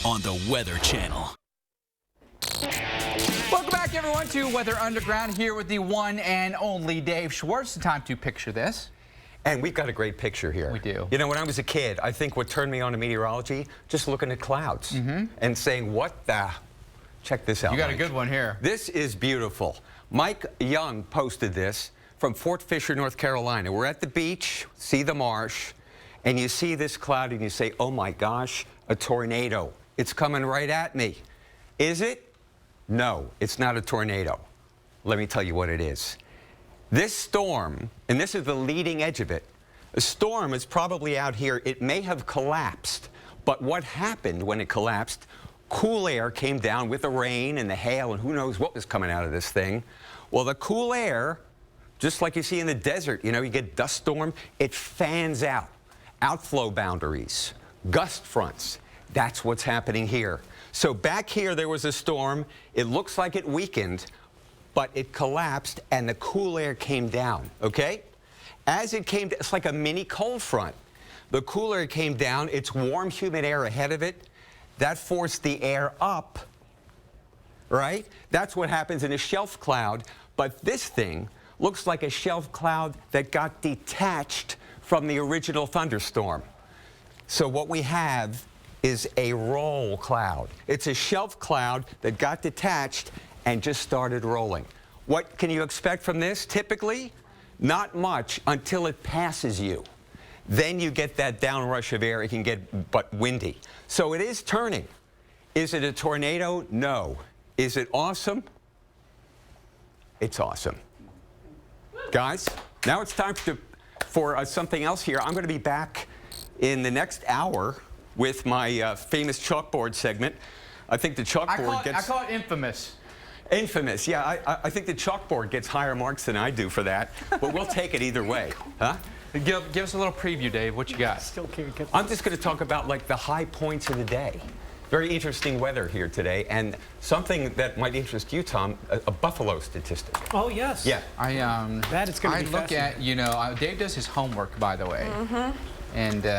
on the Weather Channel. Welcome back, everyone, to Weather Underground, here with the one and only Dave Schwartz. It's time to picture this. And we've got a great picture here. We do. You know, when I was a kid, I think what turned me on to meteorology, just looking at clouds and saying, what the... Check this out, You got Mike. a good one here. This is beautiful. Mike Young posted this from Fort Fisher, North Carolina. We're at the beach, see the marsh, and you see this cloud and you say, oh my gosh, a tornado. It's coming right at me. Is it? No, it's not a tornado. Let me tell you what it is. This storm, and this is the leading edge of it, a storm is probably out here. It may have collapsed, but what happened when it collapsed, cool air came down with the rain and the hail and who knows what was coming out of this thing. Well, the cool air, just like you see in the desert, you know, you get dust storm, it fans out. Outflow boundaries, gust fronts. That's what's happening here. So back here there was a storm. It looks like it weakened, but it collapsed and the cool air came down, okay? As it came, it's like a mini cold front. The cool air came down, it's warm, humid air ahead of it. That forced the air up, right? That's what happens in a shelf cloud, but this thing looks like a shelf cloud that got detached from the original thunderstorm. So what we have is a roll cloud. It's a shelf cloud that got detached and just started rolling. What can you expect from this? Typically, not much until it passes you. Then you get that downrush of air. It can get but windy. So it is turning. Is it a tornado? No. Is it awesome? It's awesome. Guys, now it's time for something else here. I'm going to be back in the next hour with my famous chalkboard segment. I think the chalkboard I call it infamous. Infamous, yeah. I think the chalkboard gets higher marks than I do for that, but we'll take it either way, huh? Give us a little preview, Dave. What you got? Still can't get I'm just going to talk about like the high points of the day. Very interesting weather here today, and something that might interest you, Tom, a buffalo statistic. Oh, yes. Yeah. That is going to be look at, you know, Dave does his homework, by the way. And you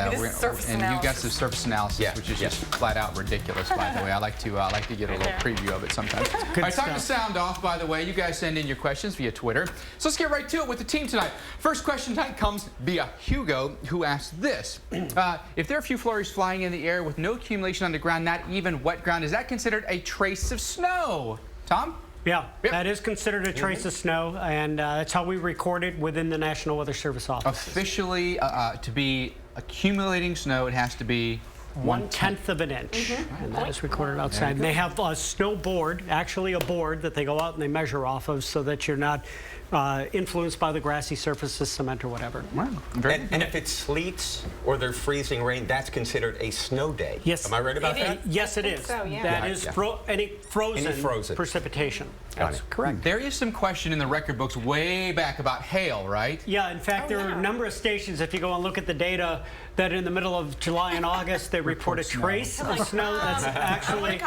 got some surface analysis, which is just flat out ridiculous, by the way. I like to get a little preview of it sometimes. All right, time to sound off, by the way. You guys send in your questions via Twitter. So let's get right to it with the team tonight. First question tonight comes via Hugo, who asked this. If there are a few flurries flying in the air with no accumulation on the ground, not even wet ground, is that considered a trace of snow? Tom? Yeah, that is considered a trace of snow, and that's how we record it within the National Weather Service office. Officially, to be accumulating snow, it has to be 1/10 of an inch, and that is recorded outside. And they have a snow board, actually a board that they go out and they measure off of, so that you're not influenced by the grassy surfaces, cement or whatever. Wow. And if it sleets or there's freezing rain, that's considered a snow day. Yes. Am I right about that? Yes, it is. So, yeah. That is any frozen precipitation. That's correct. There is some question in the record books way back about hail, right? Yeah, in fact, there are a number of stations, if you go and look at the data, that in the middle of July and August, they report a trace of snow that's actually,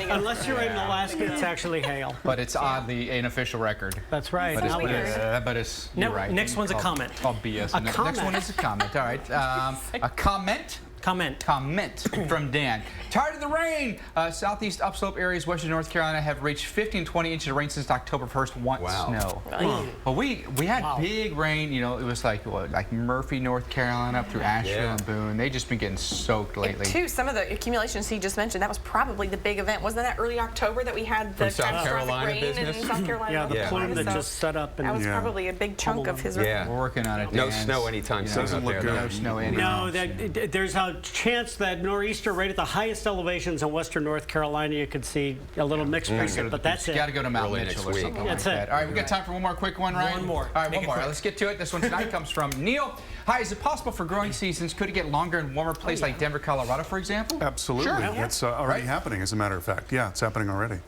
unless you're in Alaska, it's actually hail. But it's oddly an official record. That's right. But it's you're right. Next one's a comment. Called BS. A comment. Next one is a comment. All right. A comment. Comment from Dan. Tired of the rain. Southeast upslope areas, western North Carolina have reached 50 and 20 inches of rain since October 1st. Want snow. Well, we had big rain. You know, it was like like Murphy, North Carolina, up through Asheville and Boone. They've just been getting soaked lately. Too, some of the accumulations he just mentioned, that was probably the big event. Wasn't that early October that we had the catastrophic rain in South Carolina? Yeah, the plume that just set up. And that was probably a big chunk of his report. We're working on it. No snow anytime soon. Doesn't look good. No snow anytime. No, there's a chance that nor'easter right at the highest elevations in western North Carolina, you could see a little mixed precip, but that's it. You got to go to Mount Mitchell or something like that. All right, we got time for one more quick one, right? One more. All right, one more. Let's get to it. This one tonight comes from Neil. Hi, is it possible for growing seasons? Could it get longer in warmer places like Denver, Colorado, for example? Absolutely. Sure. That's already happening, as a matter of fact. Yeah, it's happening already.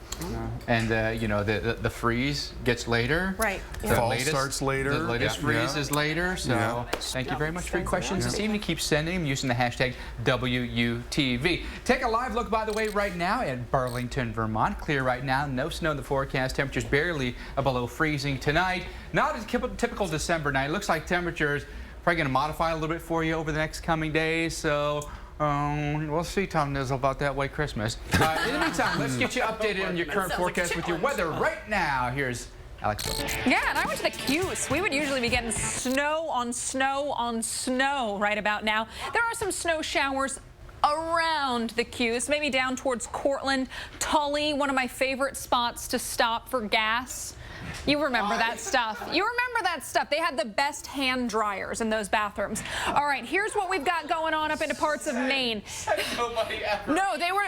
And, you know, the freeze gets later. Right. Fall starts later. The latest freeze is later. So thank you very much for your questions this evening. Keep sending them using the hashtag WUTV. Take a live look, by the way, right now at Burlington, Vermont. Clear right now. No snow in the forecast. Temperatures barely below freezing tonight. Not a typical December night. Looks like temperatures probably going to modify a little bit for you over the next coming days. So We'll see, Tom Nizzle, about that white Christmas. In the meantime, let's get you updated on your current forecast with your weather right now. Here's Alex Wilson. Yeah, and I went to the Cuse. We would usually be getting snow on snow on snow right about now. There are some snow showers around the Cuse, maybe down towards Cortland, Tully, one of my favorite spots to stop for gas. You remember that stuff. You remember that stuff. They had the best hand dryers in those bathrooms. All right, here's what we've got going on up into parts of Maine. Nobody ever. No, they were...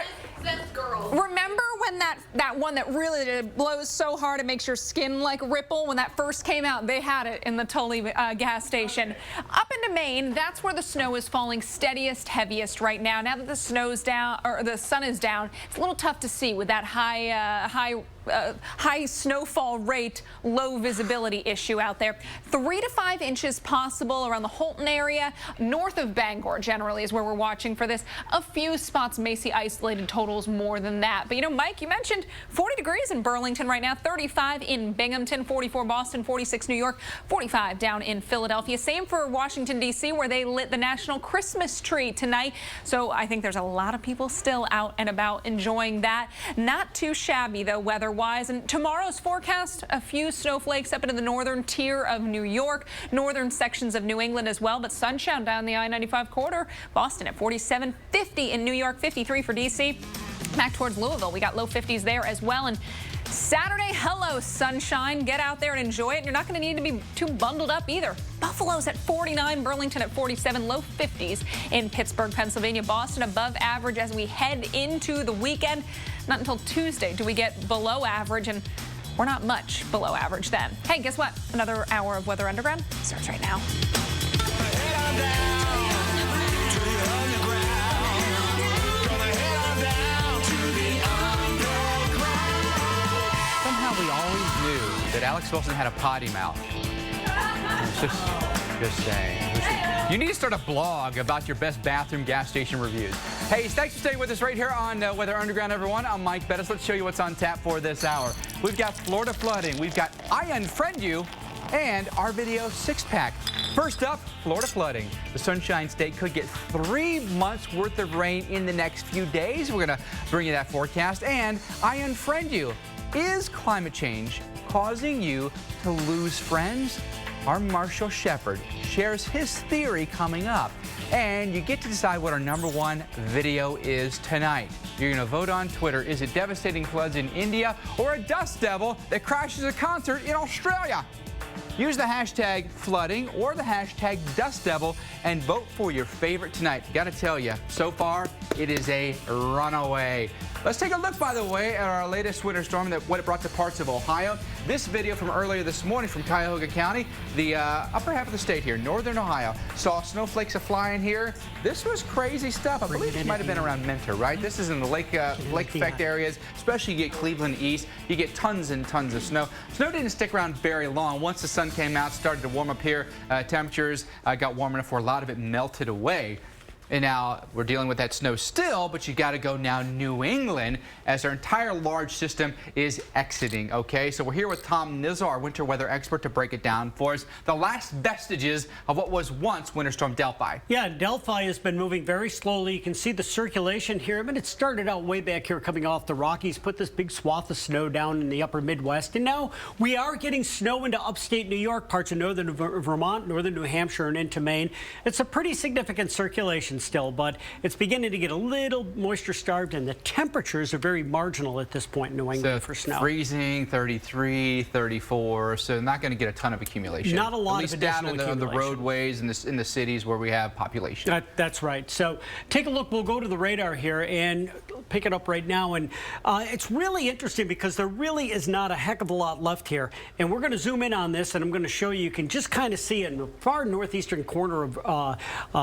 Remember when that one that really blows so hard it makes your skin like ripple? When that first came out, they had it in the Tully gas station. Up into Maine, that's where the snow is falling steadiest, heaviest right now. Now that the snow's down, or the sun is down, it's a little tough to see with that high snowfall rate, low visibility issue out there. 3 to 5 inches possible around the Holton area. North of Bangor generally is where we're watching for this. A few spots may see isolated totals more than that. But you know, Mike, you mentioned 40 degrees in Burlington right now, 35 in Binghamton, 44 Boston, 46 New York, 45 down in Philadelphia. Same for Washington, D.C., where they lit the national Christmas tree tonight. So I think there's a lot of people still out and about enjoying that. Not too shabby, though, weather-wise. And tomorrow's forecast, a few snowflakes up into the northern tier of New York, northern sections of New England as well, but sunshine down the I-95 corridor. Boston at 47, 50 in New York, 53 for D.C. Back towards Louisville, we got low 50s there as well. And Saturday, hello, sunshine. Get out there and enjoy it. You're not going to need to be too bundled up either. Buffalo's at 49, Burlington at 47, low 50s in Pittsburgh, Pennsylvania. Boston above average as we head into the weekend. Not until Tuesday do we get below average, and we're not much below average then. Hey, guess what? Another hour of Weather Underground starts right now. We always knew that Alex Wilson had a potty mouth. Just saying. You need to start a blog about your best bathroom gas station reviews. Hey, thanks for staying with us right here on Weather Underground, everyone. I'm Mike Bettis. Let's show you what's on tap for this hour. We've got Florida flooding. We've got I Unfriend You and our video 6-pack. First up, Florida flooding. The Sunshine State could get 3 months worth of rain in the next few days. We're going to bring you that forecast. And I Unfriend You. Is climate change causing you to lose friends? Our Marshall Shepard shares his theory coming up. And you get to decide what our #1 video is tonight. You're going to vote on Twitter. Is it devastating floods in India or a dust devil that crashes a concert in Australia? Use the hashtag flooding or the hashtag dust devil and vote for your favorite tonight. Got to tell you, so far, it is a runaway. Let's take a look, by the way, at our latest winter storm and what it brought to parts of Ohio. This video from earlier this morning from Cuyahoga County, the upper half of the state here, northern Ohio, saw snowflakes flying here. This was crazy stuff. I believe it might have been around Mentor, right? This is in the lake effect areas, especially you get Cleveland east. You get tons and tons of snow. Snow didn't stick around very long. Once the sun came out, started to warm up here. Temperatures got warm enough where a lot of it melted away. And now we're dealing with that snow still, but you got to go now New England as our entire large system is exiting, okay? So we're here with Tom Nizzle, our winter weather expert, to break it down for us. The last vestiges of what was once Winter Storm Delphi. Yeah, Delphi has been moving very slowly. You can see the circulation here. I mean, it started out way back here coming off the Rockies, put this big swath of snow down in the upper Midwest. And now we are getting snow into upstate New York, parts of northern Vermont, northern New Hampshire, and into Maine. It's a pretty significant circulation still, but it's beginning to get a little moisture starved, and the temperatures are very marginal at this point in New England for snow. Freezing, 33, 34, so not going to get a ton of accumulation. Not a lot of additional accumulation. At least down in the roadways and in the cities where we have population. That's right. So take a look. We'll go to the radar here and pick it up right now. And it's really interesting because there really is not a heck of a lot left here. And we're going to zoom in on this, and I'm going to show you. You can just kind of see it in the far northeastern corner of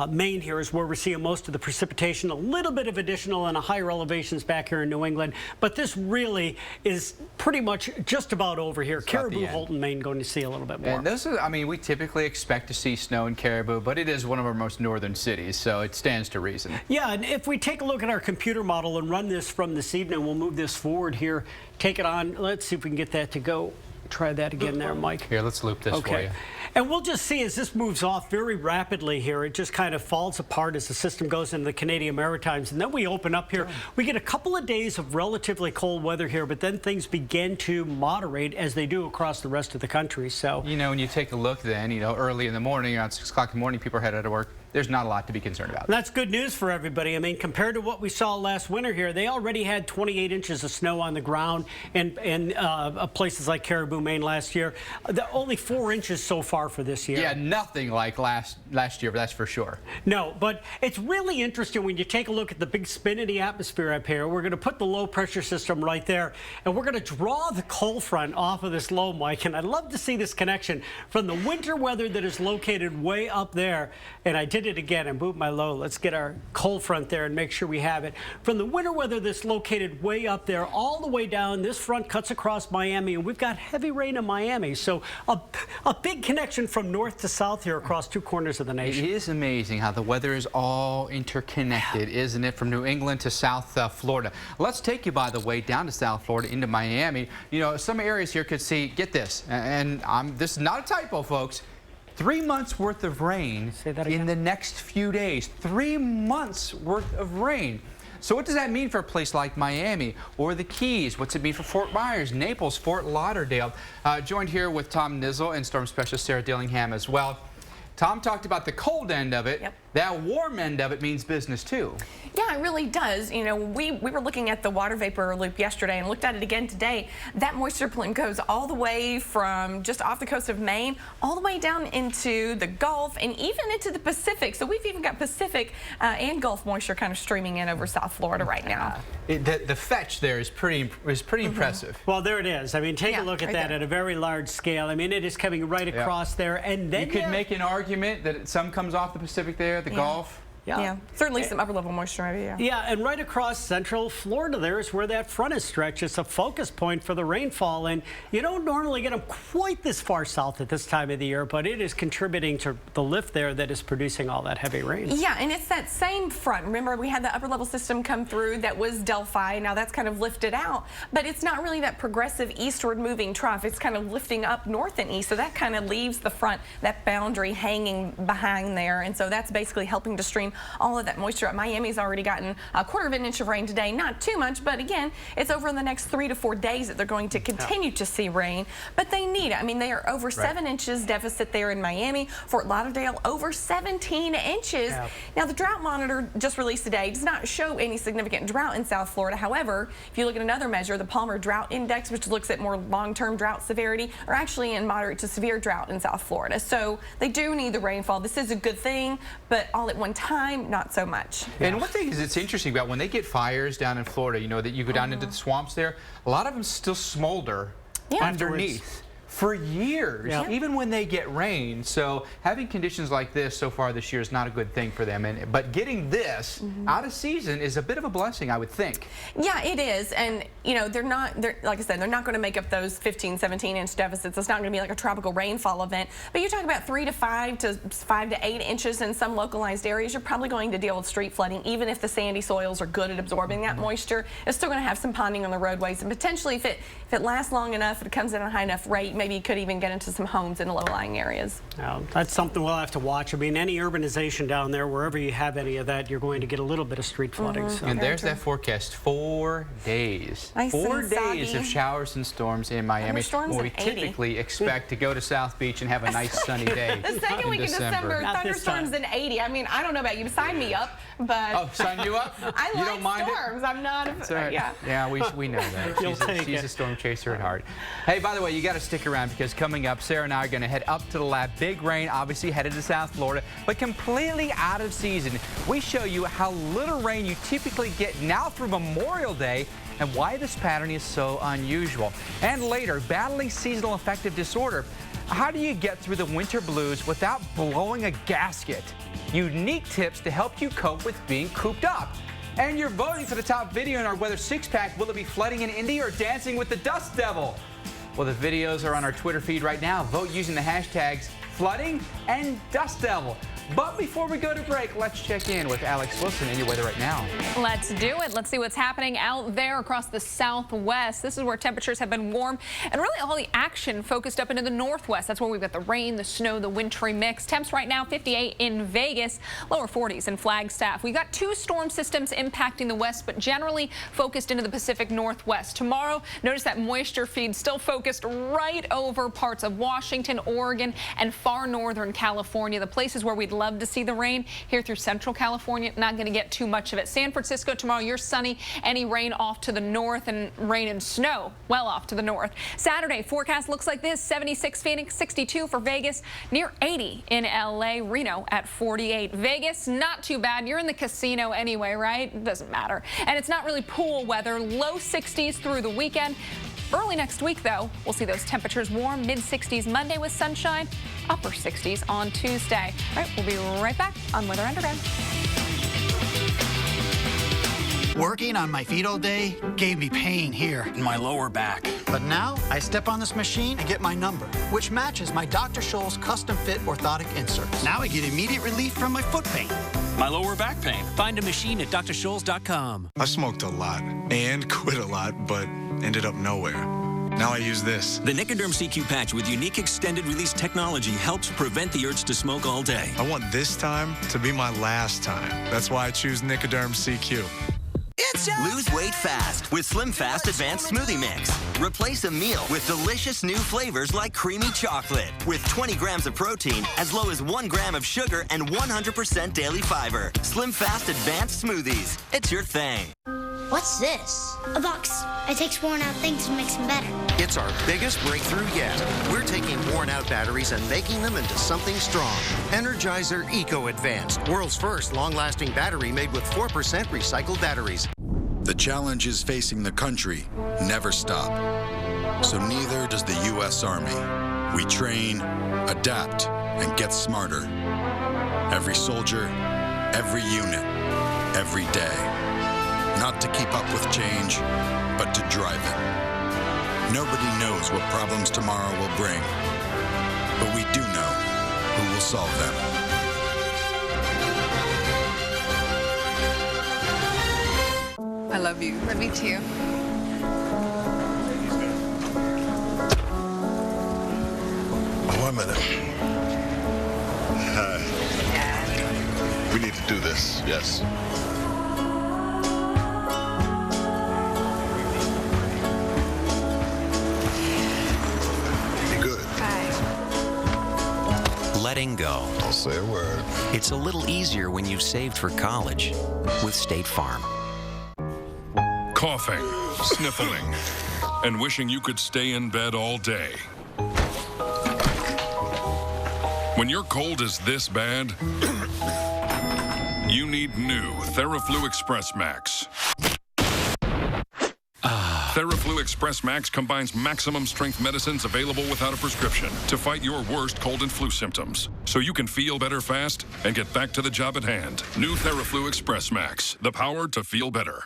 Maine here is where we're seeing most of the precipitation, a little bit of additional and higher elevations back here in New England. But this really is pretty much just about over here. Caribou, Holton, Maine, going to see a little bit more. And this is, I mean, we typically expect to see snow in Caribou, but it is one of our most northern cities, so it stands to reason. Yeah, and if we take a look at our computer model and run this from this evening, we'll move this forward here, take it on. Let's see if we can get that to go. try that again there, Mike. Here, let's loop this for you. And we'll just see as this moves off very rapidly here, it just kind of falls apart as the system goes into the Canadian Maritimes. And then we open up here. We get a couple of days of relatively cold weather here, but then things begin to moderate as they do across the rest of the country. So, you know, when you take a look then, you know, early in the morning, around 6 o'clock in the morning, people are headed out of work. There's not a lot to be concerned about. That's good news for everybody. I mean, compared to what we saw last winter here, they already had 28 inches of snow on the ground in places like Caribou, Maine last year. Only 4 inches so far for this year. Yeah, nothing like last year, but that's for sure. No, but it's really interesting when you take a look at the big spin in the atmosphere up here. We're going to put the low pressure system right there, and we're going to draw the cold front off of this low, Mike. And I'd love to see this connection from the winter weather that is located way up there. And I did it again and moved my low. Let's get our cold front there and make sure we have it. From the winter weather that's located way up there all the way down, this front cuts across Miami, and we've got heavy rain in Miami. So a big connection from north to south here across 2 corners of the nation. It is amazing how the weather is all interconnected, isn't it? From New England to South Florida. Let's take you, by the way, down to South Florida into Miami. You know, some areas here could see, get this, and this is not a typo, folks. 3 months worth of rain in the next few days. 3 months worth of rain. So what does that mean for a place like Miami or the Keys? What's it mean for Fort Myers, Naples, Fort Lauderdale? Joined here with Tom Nizzle and Storm Specialist Sarah Dillingham as well. Tom talked about the cold end of it. Yep. That warm end of it means business too. Yeah, it really does. You know, we were looking at the water vapor loop yesterday and looked at it again today. That moisture plume goes all the way from just off the coast of Maine, all the way down into the Gulf and even into the Pacific. So we've even got Pacific and Gulf moisture kind of streaming in over South Florida right now. The fetch there is pretty impressive. Well, there it is. I mean, take a look at that at a very large scale. I mean, it is coming right across there. And then you could make an argument that some comes off the Pacific there, the Gulf. Yeah, certainly some upper level moisture maybe, Yeah, and right across central Florida there is where that front is stretched. It's a focus point for the rainfall, and you don't normally get them quite this far south at this time of the year, but it is contributing to the lift there that is producing all that heavy rain. Yeah, and it's that same front. Remember, we had the upper level system come through that was Delphi. Now that's kind of lifted out, but it's not really that progressive eastward moving trough. It's kind of lifting up north and east, so that kind of leaves the front, that boundary hanging behind there, and so that's basically helping to stream all of that moisture up. Miami's already gotten 1/4 of an inch of rain today. Not too much, but again, it's over in the next 3 to 4 days that they're going to continue to see rain. But they need it. I mean, they are over 7 inches deficit there in Miami. Fort Lauderdale, over 17 inches. Now, the drought monitor just released today does not show any significant drought in South Florida. However, if you look at another measure, the Palmer Drought Index, which looks at more long-term drought severity, are actually in moderate to severe drought in South Florida. So they do need the rainfall. This is a good thing, but all at one time, not so much. And one thing is it's interesting about when they get fires down in Florida, you know, that you go down into the swamps there, a lot of them still smolder underneath for years, even when they get rain. So having conditions like this so far this year is not a good thing for them. But getting this out of season is a bit of a blessing, I would think. Yeah, it is. And, you know, like I said, they're not going to make up those 15, 17-inch deficits. It's not going to be like a tropical rainfall event. But you're talking about 3 to 5 to 5 to 8 inches in some localized areas. You're probably going to deal with street flooding. Even if the sandy soils are good at absorbing that moisture, it's still going to have some ponding on the roadways. And potentially, if it lasts long enough, if it comes in at a high enough rate, maybe you could even get into some homes in the low-lying areas. That's something we'll have to watch. I mean, any urbanization down there, wherever you have any of that, you're going to get a little bit of street flooding. So. And there's that forecast, 4 days. Nice 4 days of showers and storms in Miami. Thunderstorms we typically expect to go to South Beach and have a nice sunny day. The second week in December, thunderstorms in 80. I mean, I don't know about you, sign me up, but... Oh, sign you up? I you like don't mind storms. I'm not a... Yeah, we know that. She's a storm chaser at heart. Hey, by the way, you got to stick around because coming up, Sarah and I are going to head up to the lab. Big rain, obviously headed to South Florida, but completely out of season. We show you how little rain you typically get now through Memorial Day and why this pattern is so unusual. And later, battling seasonal affective disorder. How do you get through the winter blues without blowing a gasket? Unique tips to help you cope with being cooped up. And you're voting for the top video in our Weather 6-pack. Will it be flooding in India or dancing with the dust devil? Well, the videos are on our Twitter feed right now. Vote using the hashtags flooding and dust devil. But before we go to break, let's check in with Alex Wilson in your weather right now. Let's do it. Let's see what's happening out there across the southwest. This is where temperatures have been warm and really all the action focused up into the northwest. That's where we've got the rain, the snow, the wintry mix. Temps right now 58 in Vegas, lower 40s in Flagstaff. We've got 2 storm systems impacting the west, but generally focused into the Pacific Northwest. Tomorrow, notice that moisture feed still focused right over parts of Washington, Oregon, and far northern California. The places where we'd love to see the rain here through central California, not going to get too much of it. San Francisco tomorrow, you're sunny. Any rain off to the north, and rain and snow well off to the north. Saturday forecast looks like this: 76 Phoenix, 62 for Vegas, near 80 in LA, Reno at 48. Vegas, not too bad. You're in the casino anyway, right? It doesn't matter. And it's not really pool weather. Low 60s through the weekend. Early next week, though, we'll see those temperatures warm, mid-60s Monday with sunshine, upper 60s on Tuesday. All right, we'll be right back on Weather Underground. Working on my feet all day gave me pain here in my lower back. But now I step on this machine and get my number, which matches my Dr. Scholl's custom fit orthotic inserts. Now I get immediate relief from my foot pain. My lower back pain. Find a machine at drscholls.com. I smoked a lot and quit a lot, but ended up nowhere. Now I use this. The Nicoderm CQ patch with unique extended release technology helps prevent the urge to smoke all day. I want this time to be my last time. That's why I choose Nicoderm CQ. Lose weight fast with Slim Fast Advanced Smoothie Mix. Replace a meal with delicious new flavors like creamy chocolate with 20 grams of protein, as low as 1 gram of sugar, and 100% daily fiber. Slim Fast Advanced Smoothies. It's your thing. What's this? A box. It takes worn-out things and makes them better. It's our biggest breakthrough yet. We're taking worn-out batteries and making them into something strong. Energizer Eco Advanced, world's first long-lasting battery made with 4% recycled batteries. The challenges facing the country never stop. So neither does the U.S. Army. We train, adapt, and get smarter. Every soldier, every unit, every day. Not to keep up with change, but to drive it. Nobody knows what problems tomorrow will bring, but we do know who will solve them. I love you. Love you too. One minute. We need to do this, yes. Good. Letting go. Don't say a word. It's a little easier when you've saved for college with State Farm. Coughing, sniffling, and wishing you could stay in bed all day. When your cold is this bad, you need new Theraflu Express Max. Theraflu Express Max combines maximum strength medicines available without a prescription to fight your worst cold and flu symptoms, so you can feel better fast and get back to the job at hand. New Theraflu Express Max, the power to feel better.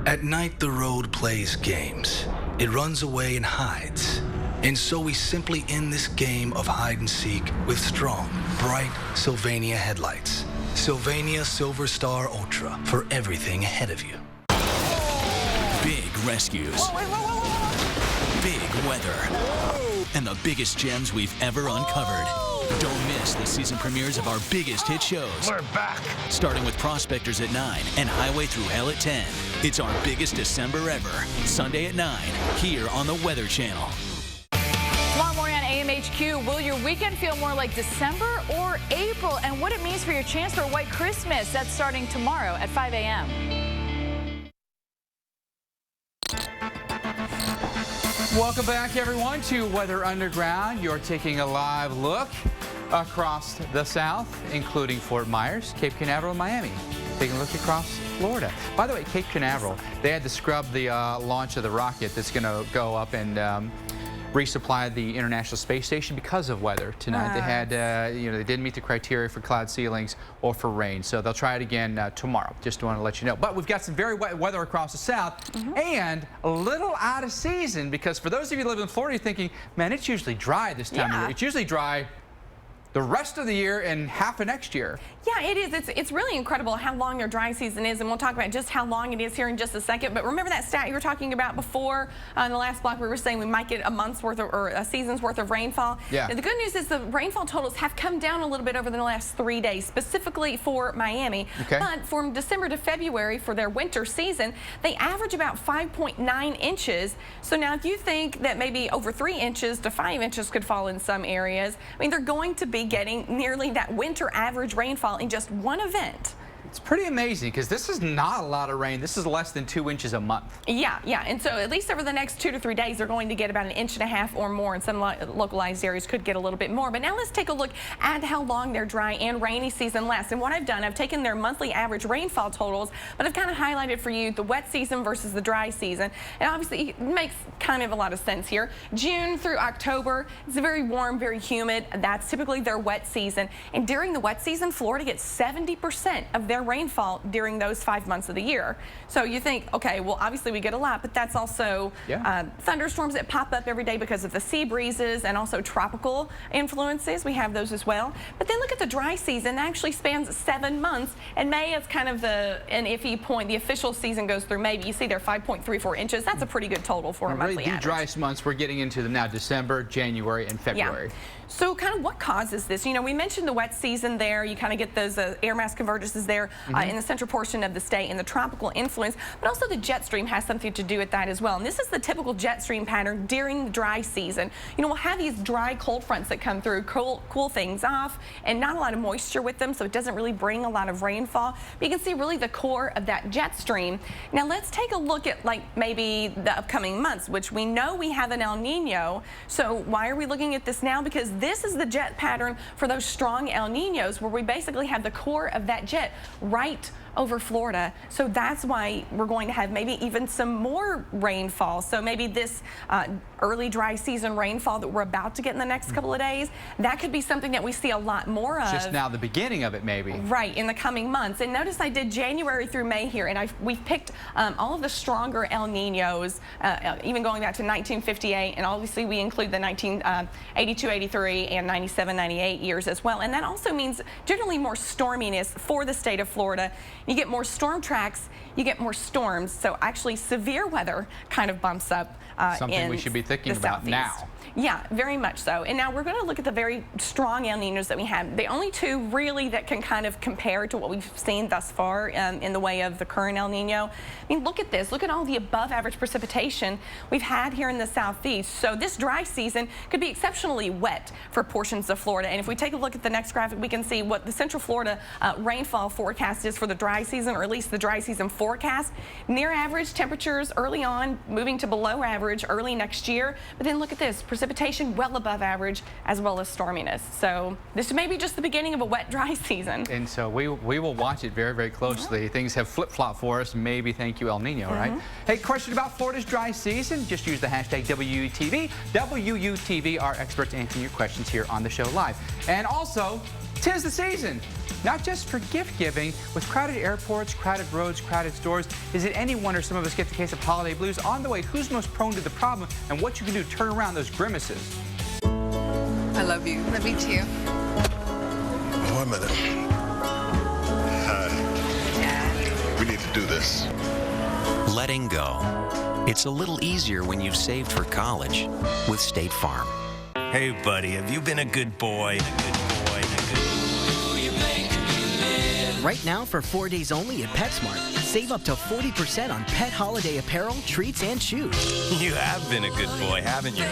At night, the road plays games. It runs away and hides. And so we simply end this game of hide and seek with strong, bright Sylvania headlights. Sylvania Silver Star Ultra for everything ahead of you. Big rescues. Big weather. And the biggest gems we've ever uncovered. Don't miss the season premieres of our biggest hit shows. We're back. Starting with Prospectors at 9 and Highway Through Hell at 10. It's our biggest December ever. Sunday at 9, here on the Weather Channel. Tomorrow morning on AMHQ, will your weekend feel more like December or April? And what it means for your chance for a white Christmas. That's starting tomorrow at 5 a.m. Welcome back, everyone, to Weather Underground. You're taking a live look across the South, including Fort Myers, Cape Canaveral, and Miami. Taking a look across Florida. By the way, Cape Canaveral, they had to scrub the launch of the rocket that's going to go up and resupply the International Space Station because of weather tonight. They had, they didn't meet the criteria for cloud ceilings or for rain, so they'll try it again tomorrow. Just want to let you know. But we've got some very wet weather across the South and a little out of season, because for those of you who live in Florida, you're thinking, man, it's usually dry this time of year. It's usually dry the rest of the year and half of next year. Yeah, it is. It's really incredible how long their dry season is, and we'll talk about just how long it is here in just a second. But remember that stat you were talking about before in the last block? We were saying we might get a month's worth of, or a season's worth of rainfall. Yeah. Now, the good news is the rainfall totals have come down a little bit over the last 3 days, specifically for Miami. Okay. But from December to February for their winter season, they average about 5.9 inches. So now if you think that maybe over 3 inches to 5 inches could fall in some areas, I mean, they're going to be getting nearly that winter average rainfall in just one event. It's pretty amazing because this is not a lot of rain. This is less than 2 inches a month. Yeah, and so at least over the next 2 to 3 days, they're going to get about 1.5 inches or more, and some localized areas could get a little bit more. But now let's take a look at how long their dry and rainy season lasts. And what I've done, I've taken their monthly average rainfall totals, but I've kind of highlighted for you the wet season versus the dry season. And obviously, it makes kind of a lot of sense here. June through October, it's very warm, very humid. That's typically their wet season. And during the wet season, Florida gets 70% of their rainfall during those 5 months of the year. So you think, okay, well, obviously we get a lot, but that's also thunderstorms that pop up every day because of the sea breezes and also tropical influences. We have those as well. But then look at the dry season. That actually spans 7 months, and May is kind of an iffy point. The official season goes through May, but you see there 5.34 inches. That's a pretty good total for a monthly really, the average. driest months, we're getting into them now, December, January, and February. Yeah. So kind of what causes this? You know, we mentioned the wet season there. You kind of get those air mass convergences there in the central portion of the state and the tropical influence, but also the jet stream has something to do with that as well. And this is the typical jet stream pattern during the dry season. You know, we'll have these dry cold fronts that come through, cool things off, and not a lot of moisture with them, so it doesn't really bring a lot of rainfall. But you can see really the core of that jet stream. Now let's take a look at like maybe the upcoming months, which we know we have an El Nino. So why are we looking at this now? Because this is the jet pattern for those strong El Ninos, where we basically have the core of that jet right over Florida. So that's why we're going to have maybe even some more rainfall. So maybe this early dry season rainfall that we're about to get in the next couple of days, that could be something that we see a lot more of. Just now the beginning of it, maybe. Right, in the coming months. And notice I did January through May here, and we've picked all of the stronger El Ninos, even going back to 1958, and obviously we include the 1982, 83, and 97, 98 years as well. And that also means generally more storminess for the state of Florida. You get more storm tracks, you get more storms, so actually severe weather kind of bumps up something we should be thinking about now. Yeah, very much so. And now we're going to look at the very strong El Ninos that we have. The only two really that can kind of compare to what we've seen thus far in the way of the current El Nino. I mean, look at this. Look at all the above average precipitation we've had here in the southeast. So this dry season could be exceptionally wet for portions of Florida. And if we take a look at the next graphic, we can see what the Central Florida rainfall forecast is for the dry season, or at least the dry season forecast. Near average temperatures early on, moving to below average early next year. But then look at this. Precipitation well above average, as well as storminess. So this may be just the beginning of a wet, dry season. And so we will watch it very, very closely. Things have flip-flopped for us. Maybe thank you, El Nino, right? Hey, question about Florida's dry season? Just use the hashtag WUTV. WUTV, our experts answering your questions here on the show live. And also, 'tis the season. Not just for gift giving. With crowded airports, crowded roads, crowded stores, is it any wonder some of us get the case of holiday blues? On the way, who's most prone to the problem and what you can do to turn around those grimaces? I love you. Love you too. 1 minute. Hi. We need to do this. Letting go. It's a little easier when you've saved for college with State Farm. Hey, buddy, have you been a good boy? Right now, for 4 days only at PetSmart, save up to 40% on pet holiday apparel, treats, and shoes. You have been a good boy, haven't you?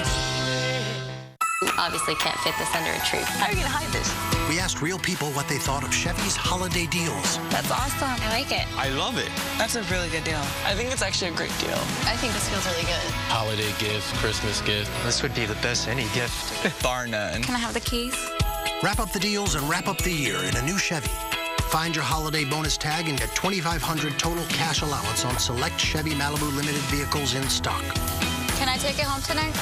Obviously can't fit this under a tree. How are you going to hide this? We asked real people what they thought of Chevy's holiday deals. That's awesome. I like it. I love it. That's a really good deal. I think it's actually a great deal. I think this feels really good. Holiday gift, Christmas gift. This would be the best any gift, bar none. Can I have the keys? Wrap up the deals and wrap up the year in a new Chevy. Find your holiday bonus tag and get $2,500 total cash allowance on select Chevy Malibu Limited vehicles in stock. Can I take it home tonight?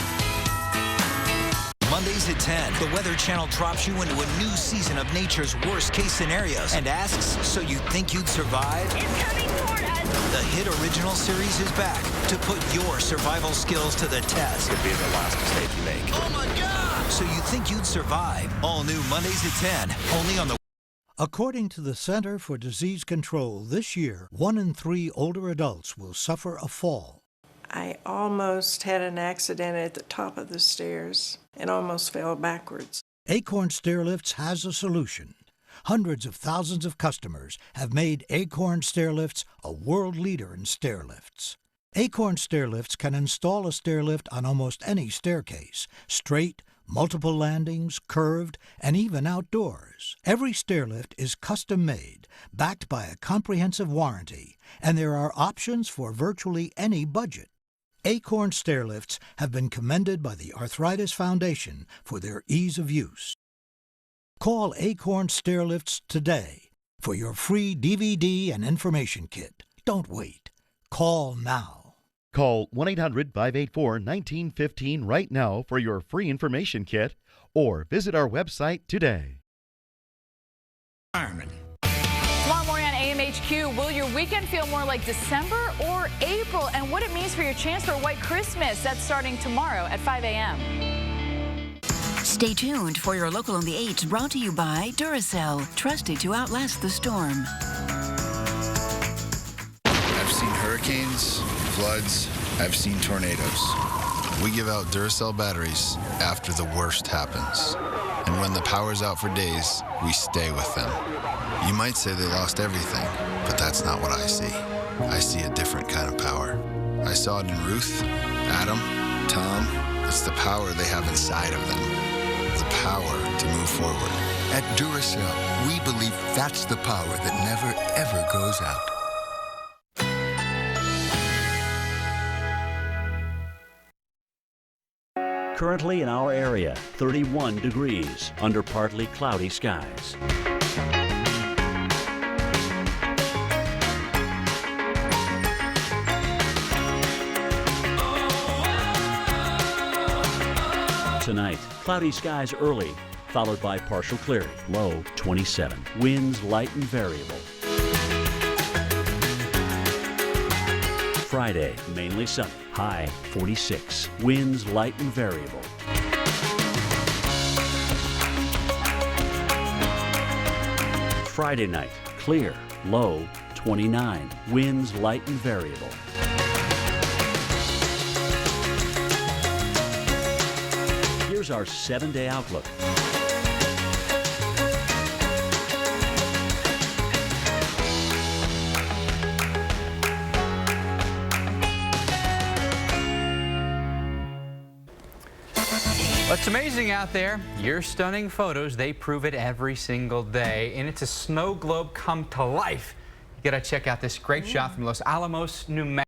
Mondays at 10, the Weather Channel drops you into a new season of nature's worst-case scenarios and asks, so you think you'd survive? It's coming toward us. The hit original series is back to put your survival skills to the test. Could be the last mistake you make. Oh my God! So you think you'd survive? All new Mondays at 10, only on the... According to the Center for Disease Control, this year, 1 in 3 older adults will suffer a fall. I almost had an accident at the top of the stairs and almost fell backwards. Acorn Stairlifts has a solution. Hundreds of thousands of customers have made Acorn Stairlifts a world leader in stairlifts. Acorn Stairlifts can install a stairlift on almost any staircase, straight, multiple landings, curved, and even outdoors. Every stairlift is custom-made, backed by a comprehensive warranty, and there are options for virtually any budget. Acorn Stairlifts have been commended by the Arthritis Foundation for their ease of use. Call Acorn Stairlifts today for your free DVD and information kit. Don't wait. Call now. Call 1-800-584-1915 right now for your free information kit or visit our website today. Tomorrow morning on AMHQ, will your weekend feel more like December or April? And what it means for your chance for a white Christmas. That's starting tomorrow at 5 a.m. Stay tuned for your Local on the 8s, brought to you by Duracell, trusted to outlast the storm. I've seen hurricanes, floods, I've seen tornadoes. We give out Duracell batteries after the worst happens. And when the power's out for days, we stay with them. You might say they lost everything, but that's not what I see. I see a different kind of power. I saw it in Ruth, Adam, Tom. It's the power they have inside of them. The power to move forward. At Duracell, we believe that's the power that never, ever goes out. Currently in our area, 31 degrees under partly cloudy skies. Tonight, cloudy skies early, followed by partial clearing, low 27. Winds light and variable. Friday, mainly sunny, high 46. Winds light and variable. Friday night, clear, low 29. Winds light and variable. Here's our 7-day outlook. Well, it's amazing out there. Your stunning photos, they prove it every single day. And it's a snow globe come to life. You gotta check out this great shot from Los Alamos, New Mexico.